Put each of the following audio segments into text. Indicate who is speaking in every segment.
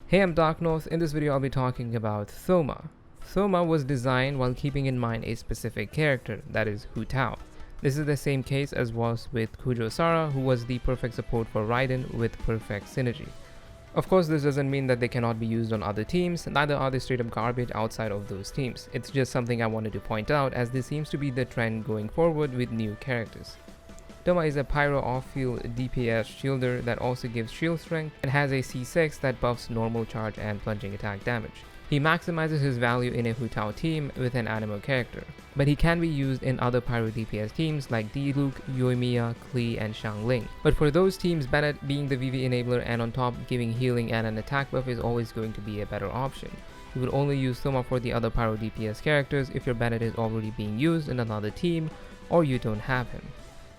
Speaker 1: Hey, I'm Dark North. In this video, I'll be talking about Thoma. Thoma was designed while keeping in mind a specific character, that is Hu Tao. This is the same case as was with Kujo Sara, who was the perfect support for Raiden with perfect synergy. Of course, this doesn't mean that they cannot be used on other teams, neither are they straight up garbage outside of those teams. It's just something I wanted to point out, as this seems to be the trend going forward with new characters. Thoma is a pyro off-field DPS shielder that also gives shield strength and has a C6 that buffs normal charge and plunging attack damage. He maximizes his value in a Hu Tao team with an animo character, but he can be used in other pyro DPS teams like Diluc, Yoimiya, Klee, and Xiangling. But for those teams, Bennett being the VV enabler and on top giving healing and an attack buff is always going to be a better option. You would only use Thoma for the other pyro DPS characters if your Bennett is already being used in another team or you don't have him.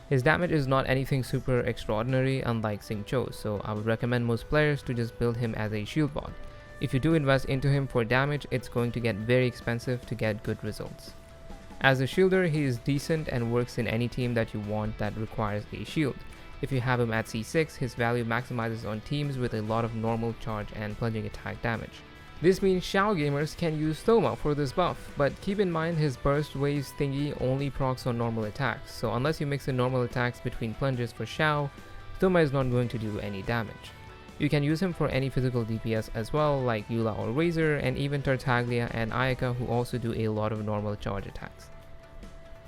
Speaker 1: His damage is not anything super extraordinary unlike Xingqiu, so I would recommend most players to just build him as a shield bot. If you do invest into him for damage, it's going to get very expensive to get good results. As a shielder, he is decent and works in any team that you want that requires a shield. If you have him at C6, his value maximizes on teams with a lot of normal charge and plunging attack damage. This means Xiao gamers can use Thoma for this buff, but keep in mind his burst waves thingy only procs on normal attacks, so unless you mix in normal attacks between plunges for Xiao, Thoma is not going to do any damage. You can use him for any physical DPS as well, like Eula or Razor, and even Tartaglia and Ayaka, who also do a lot of normal charge attacks.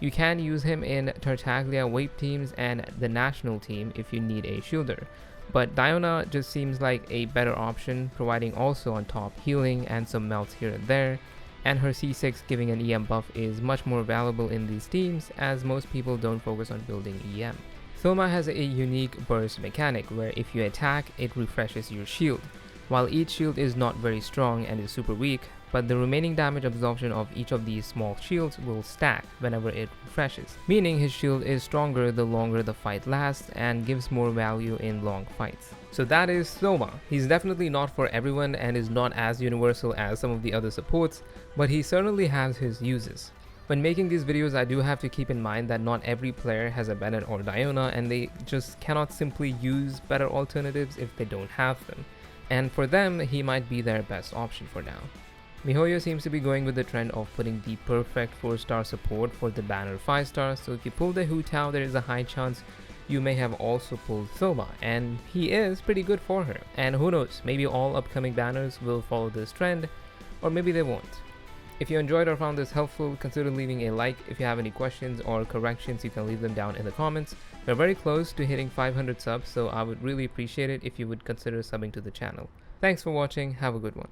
Speaker 1: You can use him in Tartaglia Wape teams and the national team if you need a shielder, but Diona just seems like a better option, providing also on top healing and some melts here and there, and her C6 giving an EM buff is much more valuable in these teams as most people don't focus on building EM. Thoma has a unique burst mechanic where if you attack, it refreshes your shield. While each shield is not very strong and is super weak, but the remaining damage absorption of each of these small shields will stack whenever it refreshes, meaning his shield is stronger the longer the fight lasts and gives more value in long fights. So that is Thoma. He's definitely not for everyone and is not as universal as some of the other supports, but he certainly has his uses. When making these videos, I do have to keep in mind that not every player has a Bennett or Diona, and they just cannot simply use better alternatives if they don't have them. And for them, he might be their best option for now. MiHoYo seems to be going with the trend of putting the perfect 4-star support for the banner 5-star, so if you pull the Hu Tao, there is a high chance you may have also pulled Thoma, and he is pretty good for her. And who knows, maybe all upcoming banners will follow this trend, or maybe they won't. If you enjoyed or found this helpful, consider leaving a like. If you have any questions or corrections, you can leave them down in the comments. We're very close to hitting 500 subs, so I would really appreciate it if you would consider subbing to the channel. Thanks for watching, have a good one.